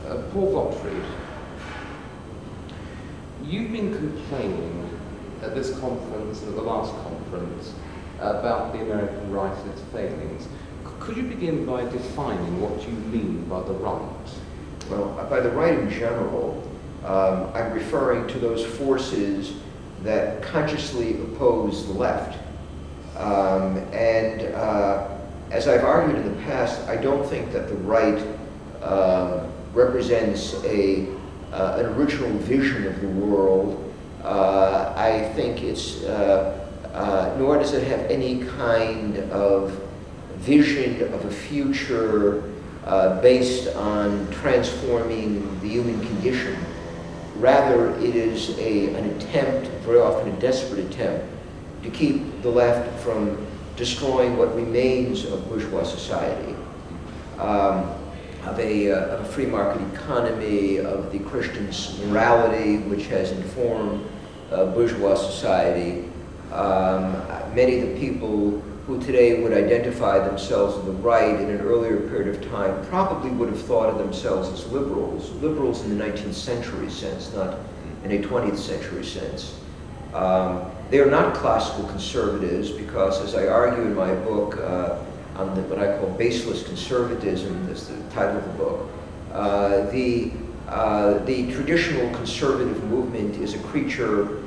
Paul Gottfried, you've been complaining at this conference and at the last conference about the American right and its failings. Could you begin by defining what you mean by the right? Well, by the right in general, I'm referring to those forces that consciously oppose the left. As I've argued in the past, I don't think that the right represents an original vision of the world. I think it's, nor does it have any kind of vision of a future based on transforming the human condition. Rather, it is an attempt, very often a desperate attempt, to keep the left from destroying what remains of bourgeois society, of a free market economy, of the Christian morality which has informed bourgeois society. Many of the people who today would identify themselves on the right in an earlier period of time probably would have thought of themselves as liberals in the 19th century sense, not in a 20th century sense. They are not classical conservatives because, as I argue in my book on what I call baseless conservatism, that's the title of the book, the traditional conservative movement is a creature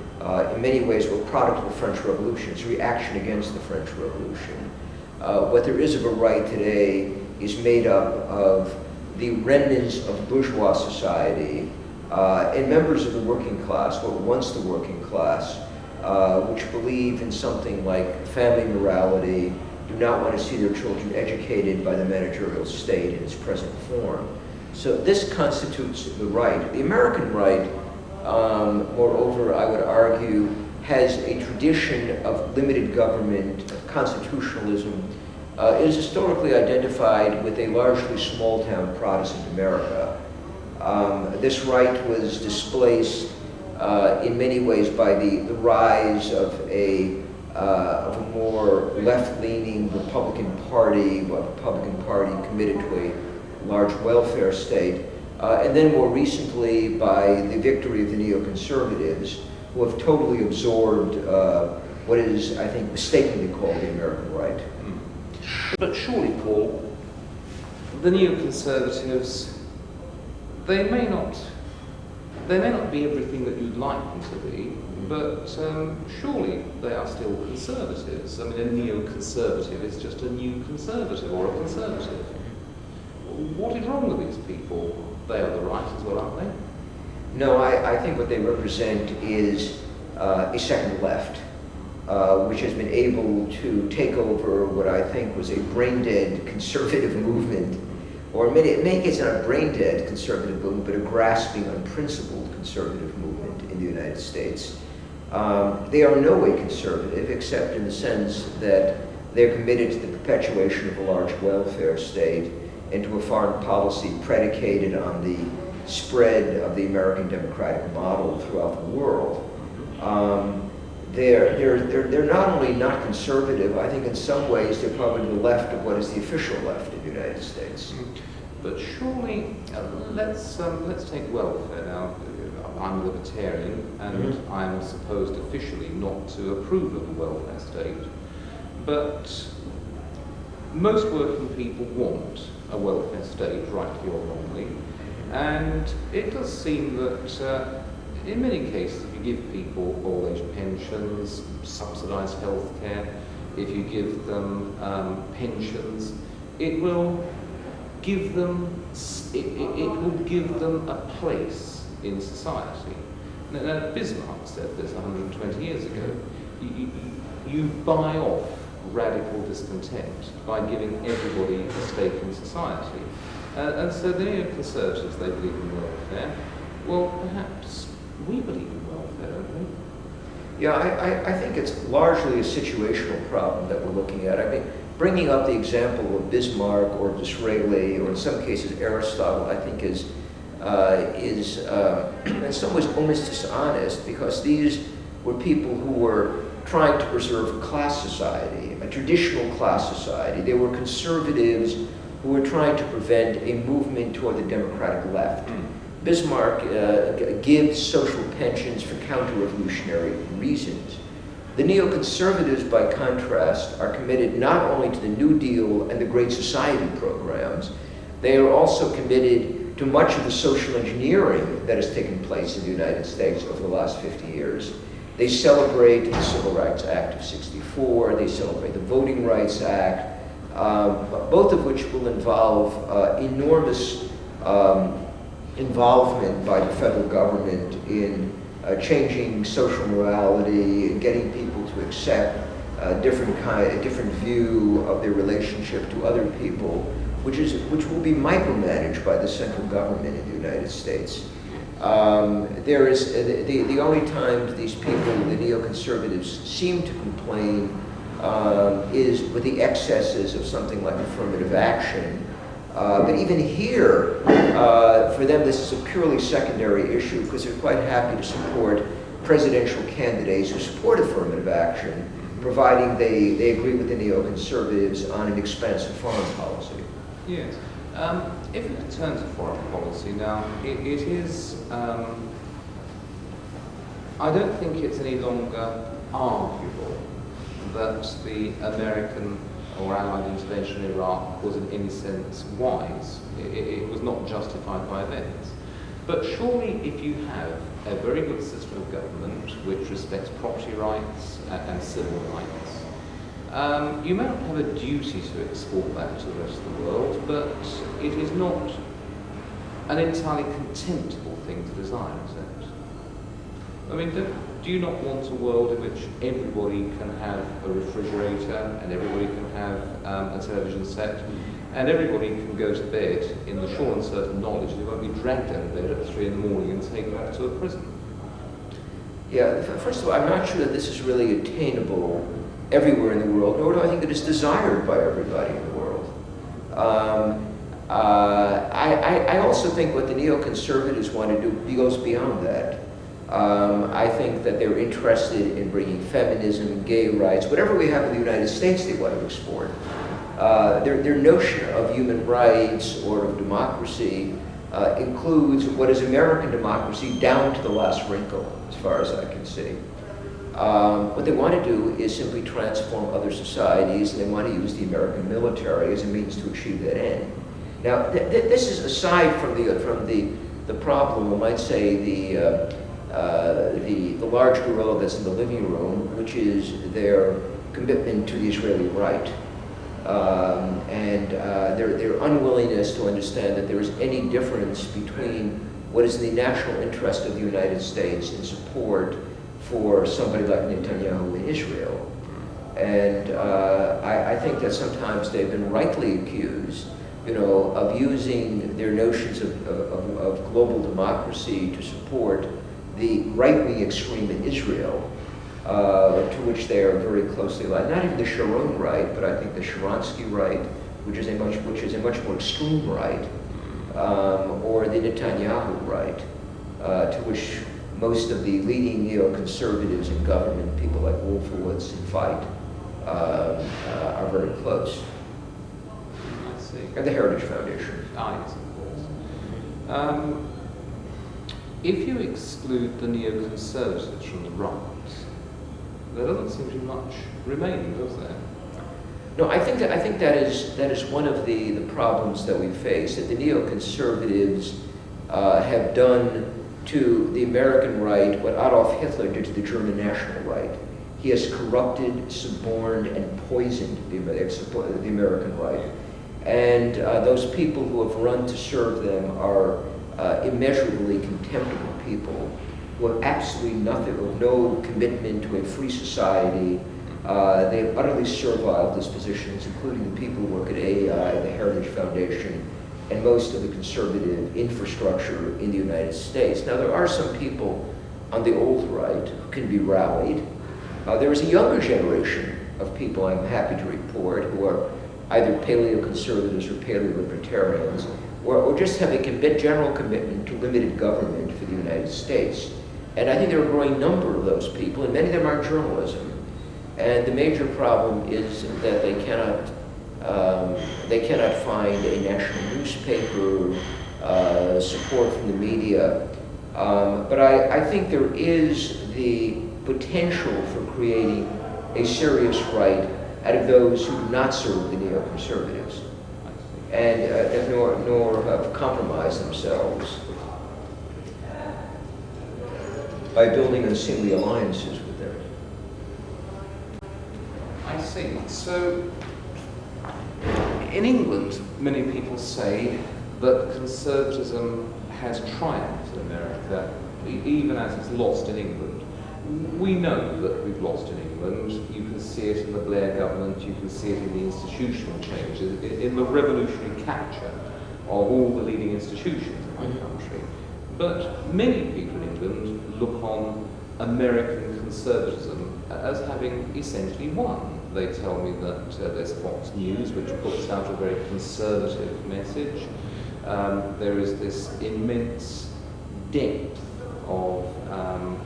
in many ways a product of the French Revolution. It's a reaction against the French Revolution. What there is of a right today is made up of the remnants of bourgeois society and members of the working class, what once the working class, which believe in something like family morality, do not want to see their children educated by the managerial state in its present form. So this constitutes the right. The American right, moreover, I would argue, has a tradition of limited government, of constitutionalism. It is historically identified with a largely small-town Protestant America. This right was displaced in many ways by the rise of a more left-leaning Republican Party committed to a large welfare state, and then more recently by the victory of the Neoconservatives, who have totally absorbed what is, I think, mistakenly called the American right. But surely, Paul, the Neoconservatives, they may not be everything that you'd like them to be, but surely they are still conservatives. I mean, a neoconservative is just a new conservative or a conservative. What is wrong with these people? They are the right as well, aren't they? No, I think what they represent is a second left, which has been able to take over what I think was a brain-dead conservative movement, or in many cases not a brain-dead conservative movement, but a grasping, unprincipled conservative movement in the United States. They are in no way conservative, except in the sense that they're committed to the perpetuation of a large welfare state and to a foreign policy predicated on the spread of the American democratic model throughout the world. They're not only not conservative, I think in some ways they're probably the left of what is the official left in the United States. But surely, let's take welfare now. I'm a libertarian, and I'm supposed officially not to approve of the welfare state. But most working people want a welfare state, rightly or wrongly, and it does seem that in many cases, if you give people old age pensions, subsidised health care, if you give them pensions, it will give them a place in society. Now Bismarck said this 120 years ago. You buy off radical discontent by giving everybody a stake in society. And so the Neoconservatives, they believe in welfare. Well, perhaps we believe in welfare, don't we? Yeah, I think it's largely a situational problem that we're looking at. I mean, bringing up the example of Bismarck or Disraeli, or in some cases Aristotle, I think is in some ways almost dishonest, because these were people who were trying to preserve class society, a traditional class society. They were conservatives who were trying to prevent a movement toward the democratic left. Bismarck gives social pensions for counter-revolutionary reasons. The neoconservatives, by contrast, are committed not only to the New Deal and the Great Society programs, they are also committed to much of the social engineering that has taken place in the United States over the last 50 years. They celebrate the Civil Rights Act of '64, they celebrate the Voting Rights Act, both of which will involve enormous involvement by the federal government in changing social morality and getting people to accept a different view of their relationship to other people, which will be micromanaged by the central government in the United States. There is the only time these people, the neoconservatives, seem to complain is with the excesses of something like affirmative action. But even here, for them, this is a purely secondary issue because they're quite happy to support presidential candidates who support affirmative action, providing they agree with the neoconservatives on an expansive foreign policy. Yes. If we turn to foreign policy now, it is, I don't think it's any longer arguable that the American or Allied intervention in Iraq was in any sense wise. It was not justified by events. But surely if you have a very good system of government which respects property rights and civil rights, you may not have a duty to export that to the rest of the world, but it is not an entirely contemptible thing to desire, is it? I mean, do you not want a world in which everybody can have a refrigerator and everybody can have a television set and everybody can go to bed in the sure and certain knowledge they won't be dragged out of bed at 3 in the morning and taken off to a prison? Yeah, first of all, I'm not sure that this is really attainable everywhere in the world, nor do I think that it's desired by everybody in the world. I also think what the neoconservatives want to do goes beyond that. I think that they're interested in bringing feminism, gay rights, whatever we have in the United States they want to export. Their notion of human rights or of democracy includes what is American democracy down to the last wrinkle, as far as I can see. What they want to do is simply transform other societies, and they want to use the American military as a means to achieve that end. Now, this is aside from the problem, we might say, the large gorilla that's in the living room, which is their commitment to the Israeli right, and their unwillingness to understand that there is any difference between what is in the national interest of the United States in support for somebody like Netanyahu in Israel. And I think that sometimes they've been rightly accused, of using their notions of global democracy to support the right-wing extreme in Israel, to which they are very closely aligned. Not even the Sharon right, but I think the Sharansky right, which is a much more extreme right, or the Netanyahu right, to which most of the leading neoconservatives in government, people like Wolfowitz and Veit, are very close. I see. And the Heritage Foundation. Yes, of course. If you exclude the neoconservatives from the right, there doesn't seem to be much remaining, does there? No, I think that is one of the problems that we face, that the neoconservatives have done to the American right what Adolf Hitler did to the German national right. He has corrupted, suborned, and poisoned the American right. And those people who have run to serve them are immeasurably contemptible people who have absolutely no commitment to a free society. They have utterly servile dispositions, including the people who work at AEI, the Heritage Foundation, and most of the conservative infrastructure in the United States. Now, there are some people on the old right who can be rallied. There is a younger generation of people, I'm happy to report, who are either paleoconservatives or paleolibertarians, or just have a general commitment to limited government for the United States. And I think there are a growing number of those people, and many of them are journalism. And the major problem is that they cannot They cannot find a national newspaper, support from the media. But I think there is the potential for creating a serious right out of those who do not serve the neoconservatives and nor have compromised themselves by building unseemly alliances with them. I see. So, in England, many people say that conservatism has triumphed in America, even as it's lost in England. We know that we've lost in England. You can see it in the Blair government, you can see it in the institutional changes, in the revolutionary capture of all the leading institutions in my country. But many people in England look on American conservatism as having essentially won. They tell me that there's Fox News, which puts out a very conservative message. There is this immense depth of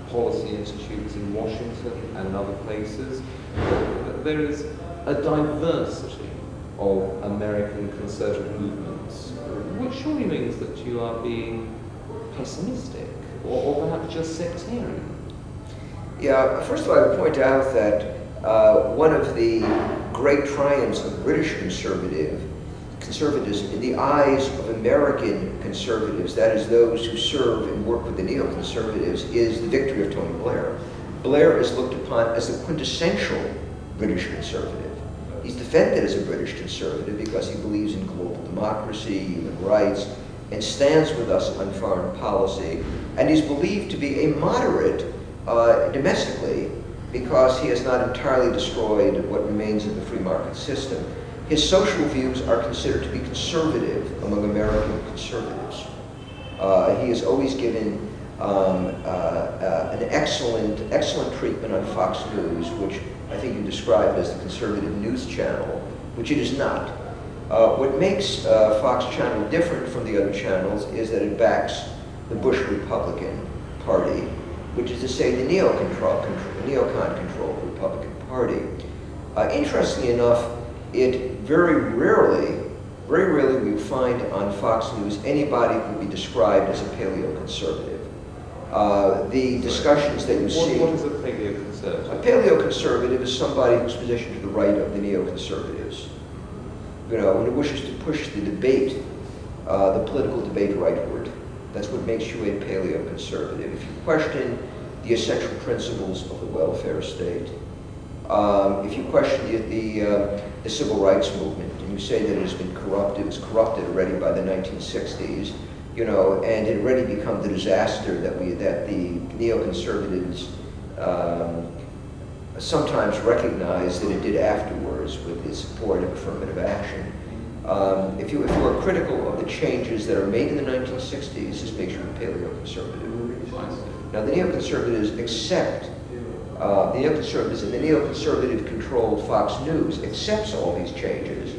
policy institutes in Washington and other places. There is a diversity of American conservative movements, which surely means that you are being pessimistic or perhaps just sectarian. Yeah, first of all, I would point out that one of the great triumphs of British conservatism in the eyes of American conservatives, that is those who serve and work with the neoconservatives, is the victory of Tony Blair. Blair is looked upon as the quintessential British conservative. He's defended as a British conservative because he believes in global democracy, human rights, and stands with us on foreign policy. And he's believed to be a moderate domestically because he has not entirely destroyed what remains of the free market system. His social views are considered to be conservative among American conservatives. He has always given an excellent treatment on Fox News, which I think you described as the conservative news channel, which it is not. What makes Fox channel different from the other channels is that it backs the Bush Republican Party, which is to say the neocon-controlled Republican Party. Interestingly enough, it very rarely we find on Fox News anybody who would be described as a paleoconservative. The discussions that you see... What is a paleoconservative? A paleoconservative is somebody who's positioned to the right of the neoconservatives. You know, when it wishes to push the debate, the political debate rightward. That's what makes you a paleoconservative. If you question the essential principles of the welfare state, if you question the civil rights movement, and you say that it has been corrupted, it was corrupted already by the 1960s, you know, and it already become the disaster that the neoconservatives sometimes recognize that it did afterwards with the support of affirmative action. If you are critical of the changes that are made in the 1960s, this makes you a paleoconservative. Now the neoconservatives accept the neoconservatives and the neoconservative-controlled Fox News accepts all these changes.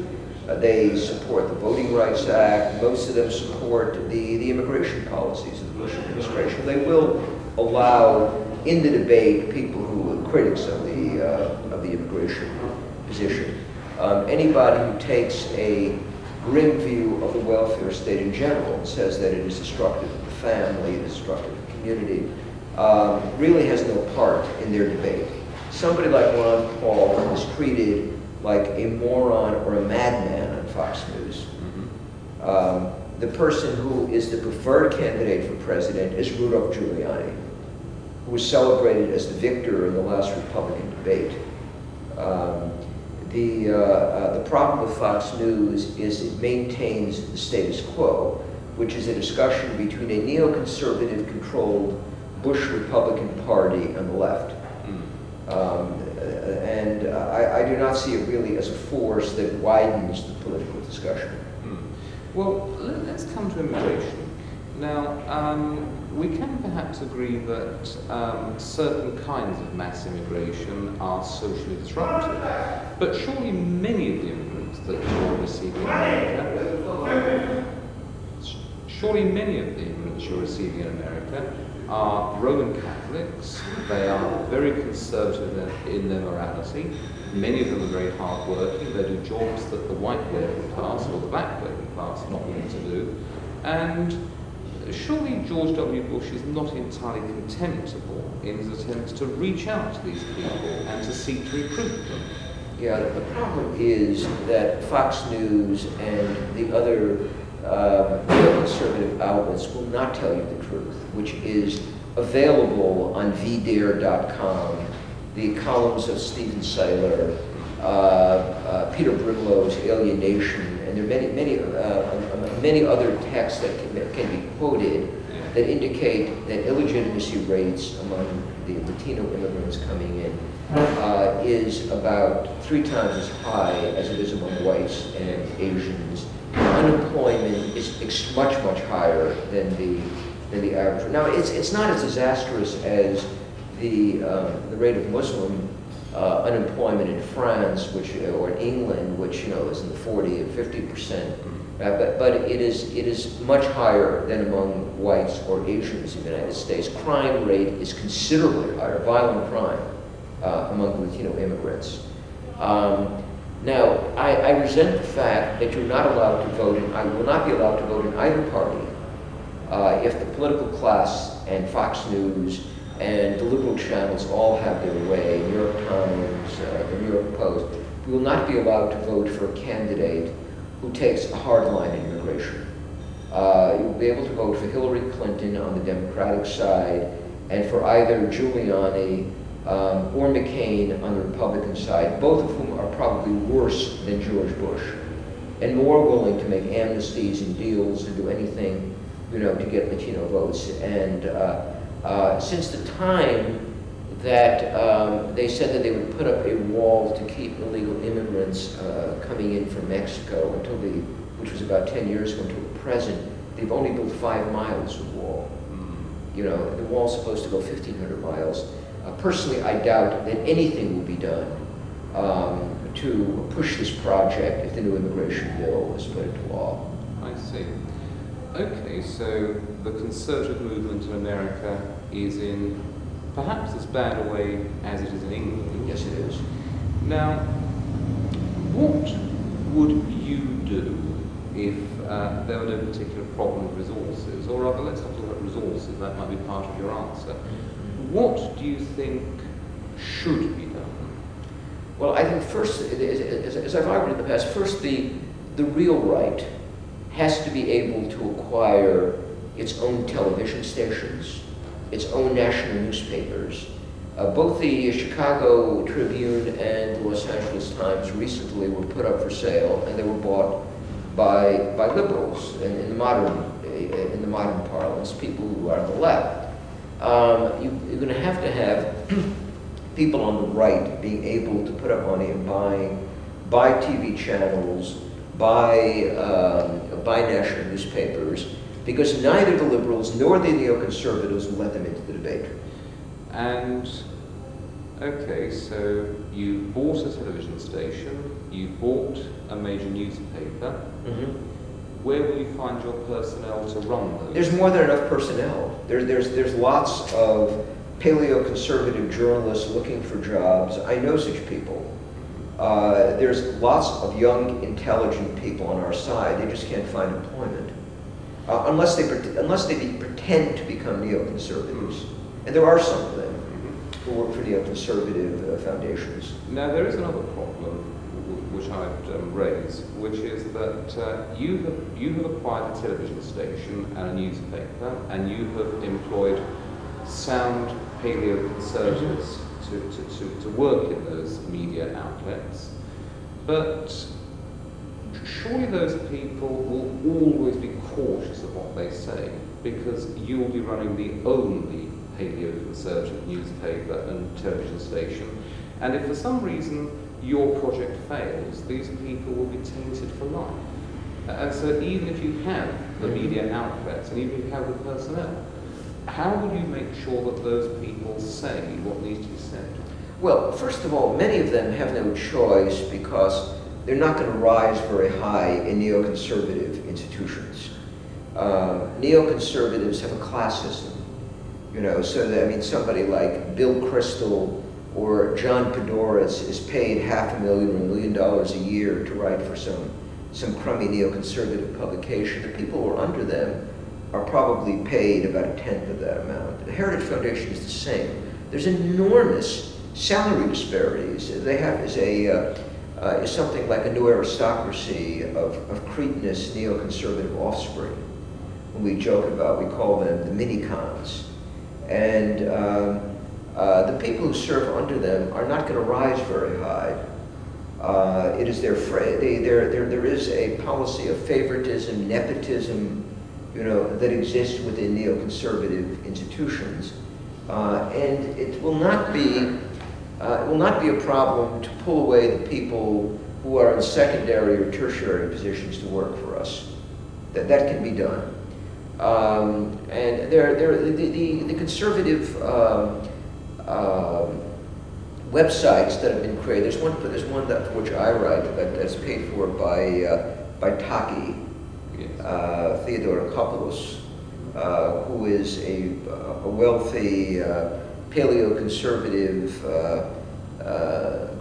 They support the Voting Rights Act. Most of them support the immigration policies of the Bush administration. They will allow in the debate people who are critics of the immigration position. Anybody who takes a grim view of the welfare state in general and says that it is destructive of the family, it is destructive of the community, really has no part in their debate. Somebody like Ron Paul is treated like a moron or a madman on Fox News. The person who is the preferred candidate for president is Rudolph Giuliani, who was celebrated as the victor in the last Republican debate. The problem with Fox News is it maintains the status quo, which is a discussion between a neoconservative controlled Bush Republican Party on the left. And I do not see it really as a force that widens the political discussion. Well, let's come to immigration. Now, we can perhaps agree that certain kinds of mass immigration are socially disruptive, but surely many of the immigrants that you're receiving in America, are Roman Catholics. They are very conservative in their morality. Many of them are very hard-working. They do jobs that the white working class or the black working class are not willing to do. And surely George W. Bush is not entirely contemptible in his attempts to reach out to these people and to seek to recruit them. Yeah, the problem is that Fox News and the other neoconservative outlets will not tell you the truth, which is available on vdare.com, the columns of Stephen Seiler, Peter Brimlow's Alienation, and there are many other texts that can be quoted that indicate that illegitimacy rates among the Latino immigrants coming in is about 3 times as high as it is among whites and Asians. Unemployment is much higher than the average. Now, it's not as disastrous as the rate of Muslim unemployment in France, or in England, which is in the 40 and 50%. But it is much higher than among whites or Asians in the United States. Crime rate is considerably higher, violent crime, among Latino immigrants. Now, I resent the fact that you're not allowed to vote, and I will not be allowed to vote in either party if the political class and Fox News and the liberal channels all have their way, New York Times, the New York Post. We will not be allowed to vote for a candidate who takes a hard line in immigration. You'll be able to vote for Hillary Clinton on the Democratic side and for either Giuliani or McCain on the Republican side, both of whom are probably worse than George Bush and more willing to make amnesties and deals and do anything, to get Latino votes. And since the time that they said that they would put up a wall to keep illegal immigrants coming in from Mexico which was about 10 years ago, until the present, they've only built 5 miles of wall. The wall's supposed to go 1,500 miles. Personally, I doubt that anything will be done to push this project if the new immigration bill is put into law. I see. Okay, so the conservative movement in America is in perhaps as bad a way as it is in England. Yes, it is. Now, what would you do if there were no particular problem with resources? Or rather, let's not talk about resources, that might be part of your answer. What do you think should be done? Well, I think first, as I've argued in the past, first the real right has to be able to acquire its own television stations, its own national newspapers. Both the Chicago Tribune and the Los Angeles Times recently were put up for sale, and they were bought by liberals in the modern parlance, people who are on the left. You're going to have people on the right being able to put up money and buy TV channels, buy national newspapers, because neither the liberals nor the neoconservatives will let them into the debate. And, okay, so you bought a television station, you bought a major newspaper. Mm-hmm. Where will you find your personnel to run those? There's more than enough personnel. There's lots of paleoconservative journalists looking for jobs. I know such people. There's lots of young, intelligent people on our side. They just can't find employment unless they pretend to become neoconservatives. And there are some of them who work for neoconservative foundations. Now, there is another problem which I'd raise, which is that you have acquired a television station and a newspaper, and you have employed sound paleoconservatives to work in those media outlets. But surely those people will always be cautious of what they say, because you'll be running the only paleoconservative newspaper and television station, and if for some reason your project fails, these people will be tainted for life. And so even if you have the media outlets, and even if you have the personnel, how will you make sure that those people say what needs to be said? Well, first of all, many of them have no choice because they're not going to rise very high in neoconservative institutions. Neoconservatives have a class system. You know, so that, I mean, somebody like Bill Kristol or John Podhoretz is paid $500,000 or $1 million a year to write for some crummy neoconservative publication. The people who are under them are probably paid about a tenth of that amount. The Heritage Foundation is the same. There's enormous salary disparities. They have is something like a new aristocracy of cretinous neoconservative offspring. When we joke about, we call them the mini-cons. And the people who serve under them are not going to rise very high. It is there is a policy of favoritism, nepotism, you know, that exists within neoconservative institutions, and it will not be a problem to pull away the people who are in secondary or tertiary positions to work for us. That can be done. And the conservative websites that have been created. There's one that for which I write that's paid for by Taki, Theodorakopoulos, who is a wealthy paleoconservative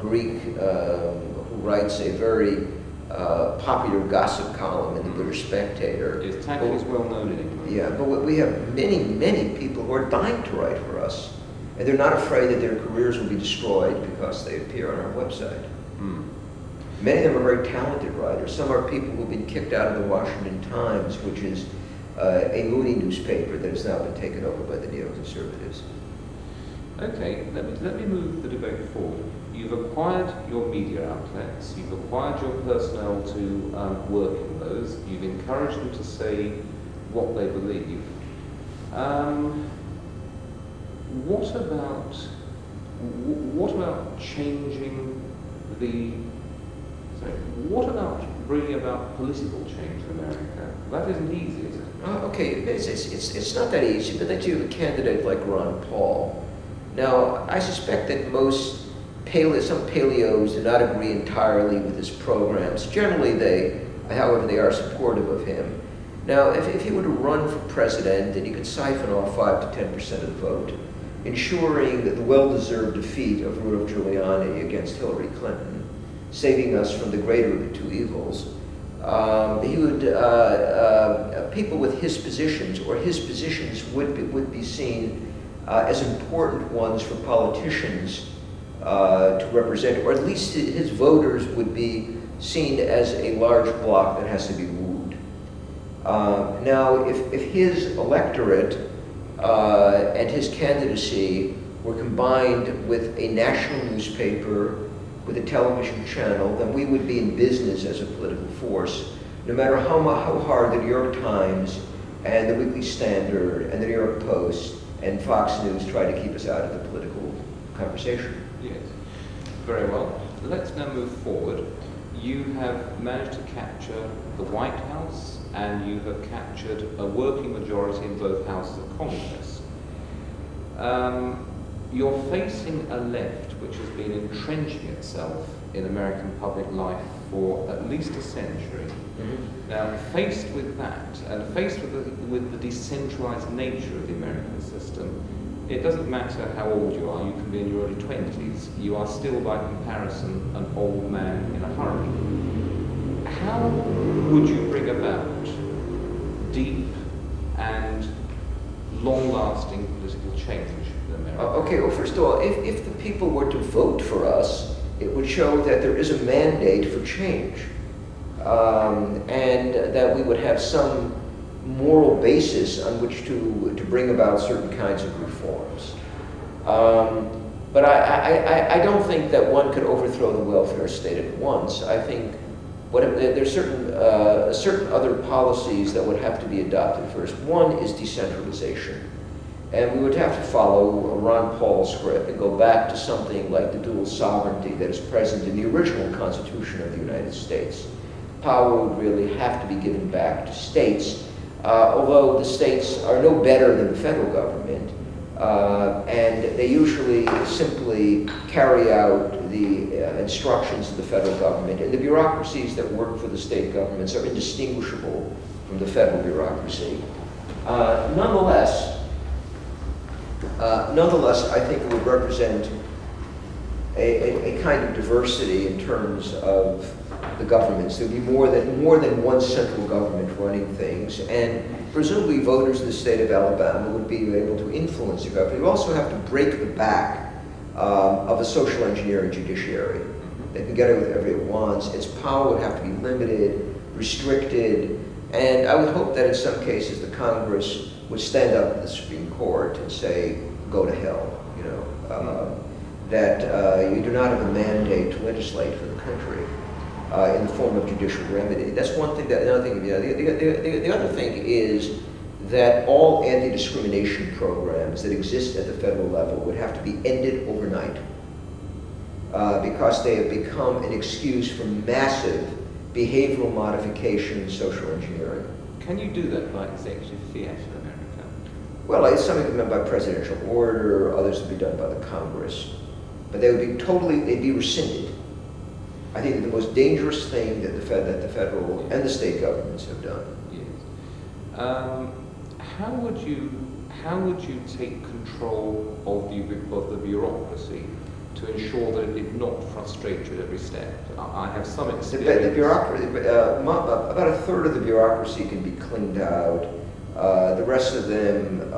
Greek who writes a very popular gossip column in the British Spectator. Yes, Taki is well known in England. Yeah, but we have many people who are dying to write for us. And they're not afraid that their careers will be destroyed because they appear on our website. Many of them are very talented writers. Some are people who've been kicked out of the Washington Times, which is a Moody newspaper that has now been taken over by the neoconservatives. Okay, let me move the debate forward. You've acquired your media outlets, you've acquired your personnel to work in those, you've encouraged them to say what they believe. What about changing what about bringing about political change in America? That isn't easy, is it? Okay, it's not that easy, but that you have a candidate like Ron Paul. Now, I suspect that some paleos do not agree entirely with his programs. Generally, however, they are supportive of him. Now, if he were to run for president, then he could siphon off 5 to 10% of the vote, ensuring that the well-deserved defeat of Rudolph Giuliani against Hillary Clinton, saving us from the greater of the two evils. He would people with his positions would be seen as important ones for politicians to represent, or at least his voters would be seen as a large bloc that has to be wooed. Now, if his electorate and his candidacy were combined with a national newspaper, with a television channel, then we would be in business as a political force, no matter how hard the New York Times and the Weekly Standard and the New York Post and Fox News try to keep us out of the political conversation. Yes. Very well. Let's now move forward. You have managed to capture the White House and you have captured a working majority in both houses of Congress. You're facing a left which has been entrenching itself in American public life for at least a century. Mm-hmm. Now, faced with that, and faced with the decentralized nature of the American system, it doesn't matter how old you are, you can be in your early 20s, you are still, by comparison, an old man in a hurry. How would you bring about deep and long-lasting political change in America? Okay, well, first of all, if the people were to vote for us, it would show that there is a mandate for change, and that we would have some moral basis on which to bring about certain kinds of reforms. But I don't think that one could overthrow the welfare state at once. I think there's certain other policies that would have to be adopted first. One is decentralization. And we would have to follow Ron Paul's script and go back to something like the dual sovereignty that is present in the original Constitution of the United States. Power would really have to be given back to states, although the states are no better than the federal government, and they usually simply carry out the instructions of the federal government, and the bureaucracies that work for the state governments are indistinguishable from the federal bureaucracy. Nonetheless, Nonetheless, I think it would represent a kind of diversity in terms of the governments. There would be more than one central government running things, and presumably voters in the state of Alabama would be able to influence the government. You also have to break the back of a social engineering judiciary. They can get it with whatever it wants. Its power would have to be limited, restricted, and I would hope that in some cases the Congress would stand up to the Supreme Court and say, go to hell, you know, that you do not have a mandate to legislate for the country in the form of judicial remedy. That's one thing. Another thing, the other thing is that all anti-discrimination programs that exist at the federal level would have to be ended overnight because they have become an excuse for massive behavioral modification and social engineering. Can you do that by executive fiat in America? Well, it's something done by presidential order, others would be done by the Congress. But they would be they'd be rescinded. I think that the most dangerous thing that the federal and the state governments have done. Yes. How would you take control of the bureaucracy to ensure that it did not frustrate you at every step? I have some experience. The bureaucracy, about a third of the bureaucracy can be cleaned out. The rest of them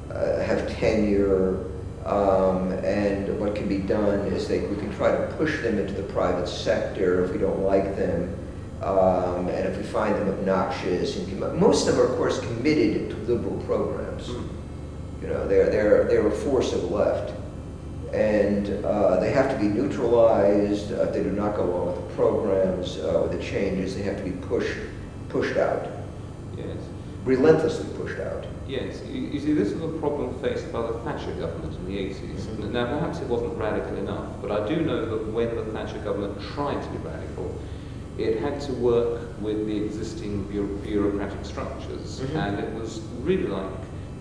have tenure, and what can be done is we can try to push them into the private sector if we don't like them, and if we find them obnoxious. And most of them are, of course, committed to liberal programs. You know, they're a force of the left, and they have to be neutralized if they do not go along with the programs, with the changes. They have to be pushed out. Yes. Relentlessly pushed out. Yes, you see, this was a problem faced by the Thatcher government in the 80s. Now, perhaps it wasn't radical enough, but I do know that when the Thatcher government tried to be radical, it had to work with the existing bureaucratic structures, and it was really like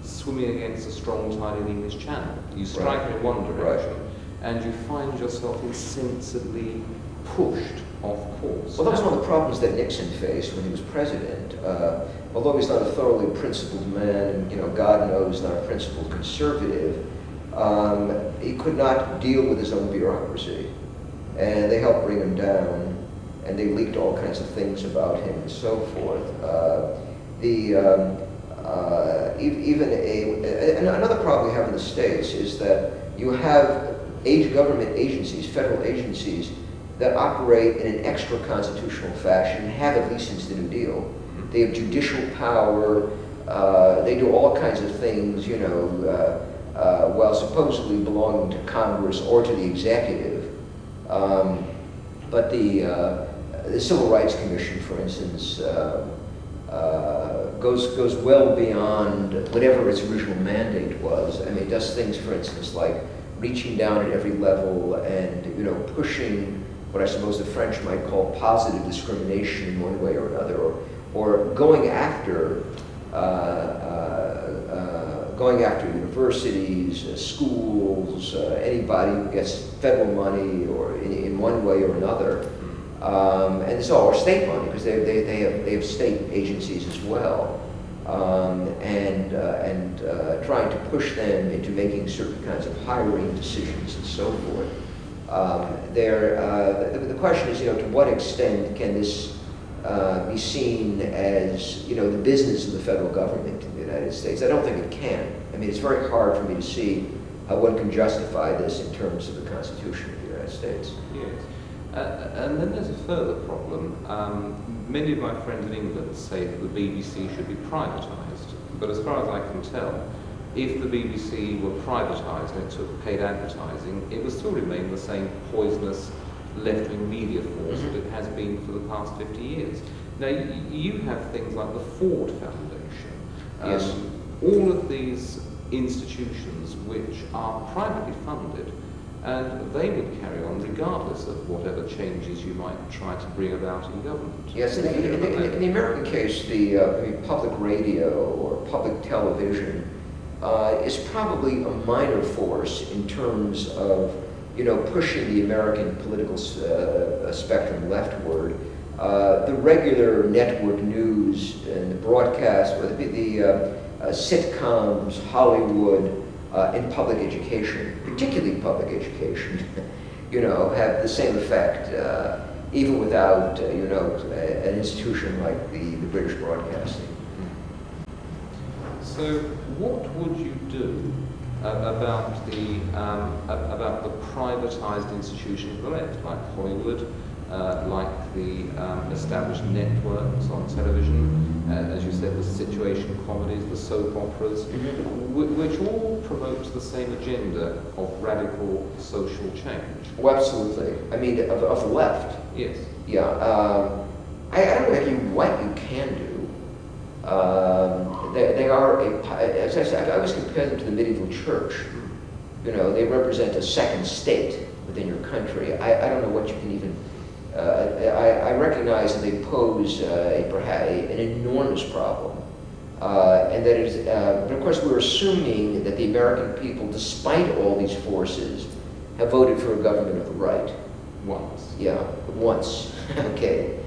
swimming against a strong tide in the English Channel. You strike in one direction, and you find yourself insensibly pushed off course. Well, that was one of the problems that Nixon faced when he was president. Although he's not a thoroughly principled man, and, you know, God knows, not a principled conservative, he could not deal with his own bureaucracy. And they helped bring him down, and they leaked all kinds of things about him and so forth. Another problem we have in the States is that you have government agencies, federal agencies, that operate in an extra-constitutional fashion, and have at least since the New Deal. They have judicial power, they do all kinds of things, you know, while supposedly belonging to Congress or to the executive. But the Civil Rights Commission, for instance, goes well beyond whatever its original mandate was. I mean, it does things, for instance, like reaching down at every level and, you know, pushing what I suppose the French might call positive discrimination in one way or another, or going after universities, schools, anybody who gets federal money or in one way or another, and it's all or state money because they have state agencies as well, and trying to push them into making certain kinds of hiring decisions and so forth. The question is, you know, to what extent can this be seen as, you know, the business of the federal government in the United States? I don't think it can. I mean, it's very hard for me to see how one can justify this in terms of the Constitution of the United States. Yes. And then there's a further problem. Many of my friends in England say that the BBC should be privatised, but as far as I can tell, if the BBC were privatised and it took paid advertising, it would still remain the same poisonous left-wing media force that it has been for the past 50 years. Now, you have things like the Ford Foundation. Yes. All of these institutions which are privately funded, and they would carry on regardless of whatever changes you might try to bring about in government. Yes, in the American case, the public radio or public television is probably a minor force in terms of, you know, pushing the American political spectrum leftward. The regular network news and the broadcast, whether it be the sitcoms, Hollywood, in public education, particularly public education, have the same effect, even without, an institution like the British Broadcasting. So, what would you do about the privatized institutions of the left, like Hollywood, like the established networks on television, as you said, the situation comedies, the soap operas, which all promote the same agenda of radical social change? Oh, absolutely. I mean, of the left. Yes. Yeah. I don't know what you can do. They are as I said, I always compare them to the medieval church. They represent a second state within your country. I don't know what you can even. I recognize that they pose an enormous problem, and that it is. But of course, we're assuming that the American people, despite all these forces, have voted for a government of the right. Once. Yeah, once. Okay.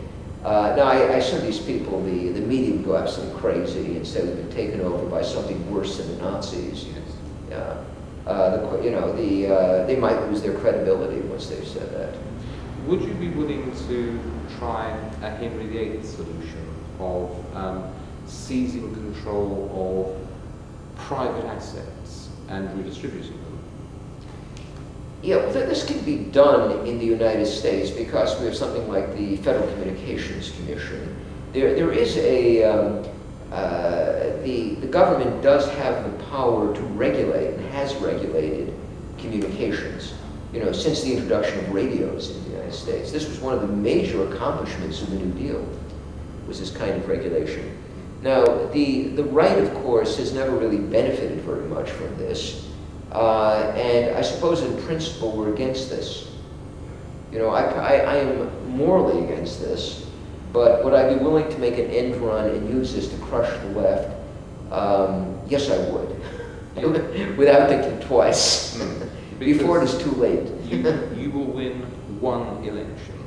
Now, I assume these people, the media would go absolutely crazy and say we've been taken over by something worse than the Nazis. Yes. They might lose their credibility once they've said that. Would you be willing to try a Henry VIII solution of seizing control of private assets and redistributing them? Yeah, well, this can be done in the United States because we have something like the Federal Communications Commission. There is the government does have the power to regulate and has regulated communications. Since the introduction of radios in the United States, this was one of the major accomplishments of the New Deal, was this kind of regulation. Now, the right, of course, has never really benefited very much from this. And I suppose in principle we're against this. I am morally against this, but would I be willing to make an end run and use this to crush the left? Yes, I would, without thinking twice, before it is too late. You will win one election,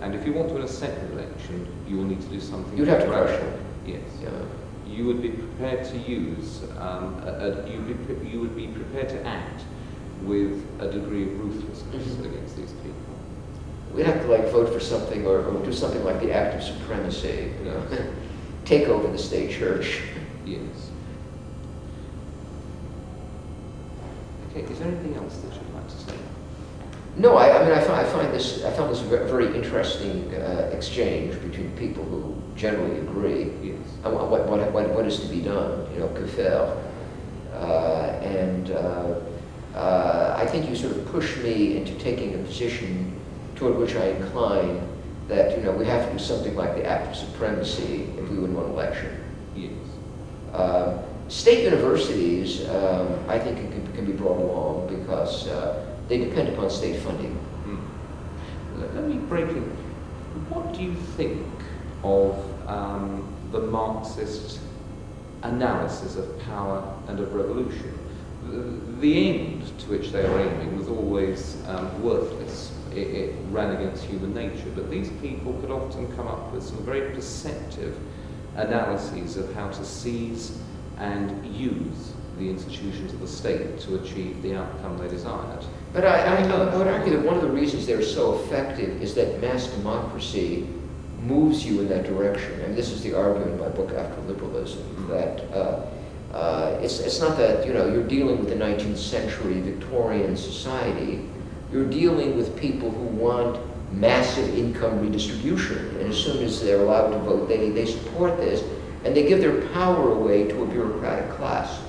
and if you want to win a second election, you will need to do something. You'd have to crush them. Yes. Yeah. You would be prepared to use, you would be prepared to act with a degree of ruthlessness against these people. We'd have to vote for something or do something like the act of supremacy, take over the state church. Yes. Okay, is there anything else that you'd like to say? No, I found this a very interesting exchange between people who generally agree. Yes. On what is to be done, que faire. I think you sort of push me into taking a position toward which I incline, that we have to do something like the act of supremacy if we win one election. Yes. State universities, I think, can be brought along because they depend upon state funding. Let me break in. What do you think of the Marxist analysis of power and of revolution? The end to which they were aiming was always worthless. It ran against human nature, but these people could often come up with some very perceptive analyses of how to seize and use the institutions of the state to achieve the outcome they desired. But I would argue that one of the reasons they're so effective is that mass democracy moves you in that direction. And this is the argument in my book, After Liberalism, that it's not that you're dealing with the 19th century Victorian society. You're dealing with people who want massive income redistribution, and as soon as they're allowed to vote, they support this, and they give their power away to a bureaucratic class,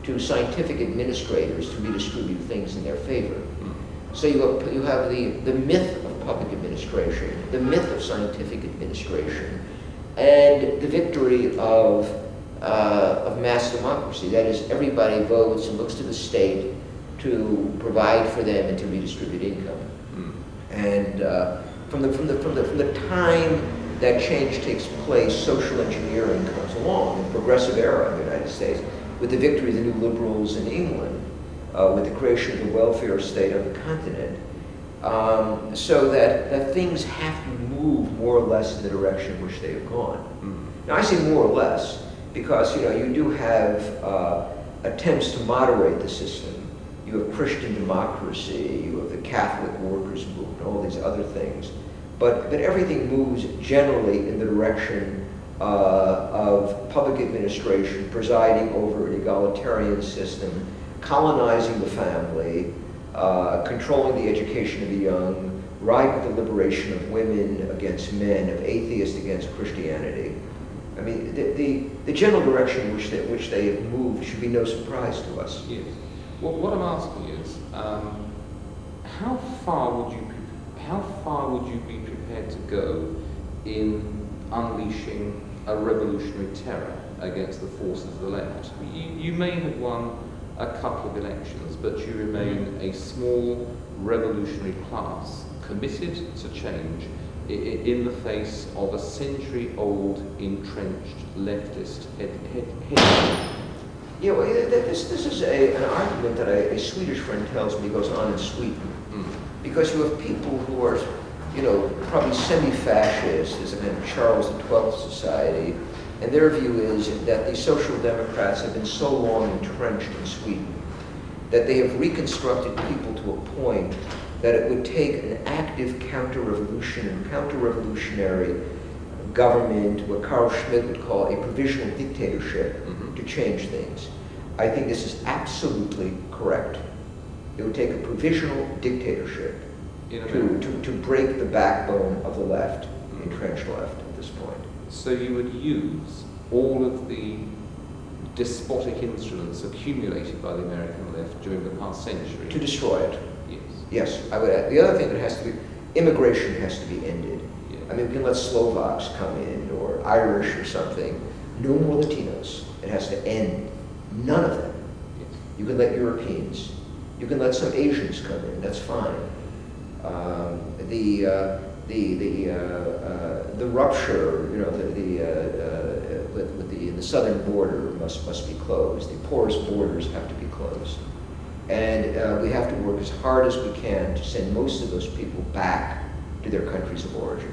to scientific administrators to redistribute things in their favor. So you have the myth of public administration, the myth of scientific administration, and the victory of mass democracy. That is, everybody votes and looks to the state to provide for them and to redistribute income. And from the time that change takes place, social engineering comes along, the progressive era in the United States, with the victory of the new liberals in England, with the creation of the welfare state on the continent, so that things have to move more or less in the direction in which they have gone. Now, I say more or less because you do have attempts to moderate the system. You have Christian democracy, you have the Catholic workers movement, all these other things. But everything moves generally in the direction of public administration presiding over an egalitarian system, colonizing the family, controlling the education of the young, right with the liberation of women against men, of atheists against Christianity. I mean, the general direction in which they have moved should be no surprise to us. Yes. Well, what I'm asking is, how far would you be prepared to go in unleashing a revolutionary terror against the forces of the left? You may have won a couple of elections, but you remain a small revolutionary class committed to change in the face of a century-old entrenched leftist head. Yeah, well, this is an argument that a Swedish friend tells me goes on in Sweden. Because you have people who are, probably semi-fascist, as a kind of Charles XII society, and their view is that the Social Democrats have been so long entrenched in Sweden that they have reconstructed people to a point that it would take an active counter-revolutionary government, what Carl Schmitt would call a provisional dictatorship, to change things. I think this is absolutely correct. It would take a provisional dictatorship to break the backbone of the left, entrenched left at this point. So you would use all of the despotic instruments accumulated by the American left during the past century to destroy it. Yes. Yes, I would add. The other thing that has to be, immigration has to be ended. Yeah. I mean, we can let Slovaks come in, or Irish or something. No more Latinos. It has to end. None of them. Yes. You can let Europeans. You can let some Asians come in. That's fine. The rupture, with the southern border must be closed. The porous borders have to be closed, and we have to work as hard as we can to send most of those people back to their countries of origin.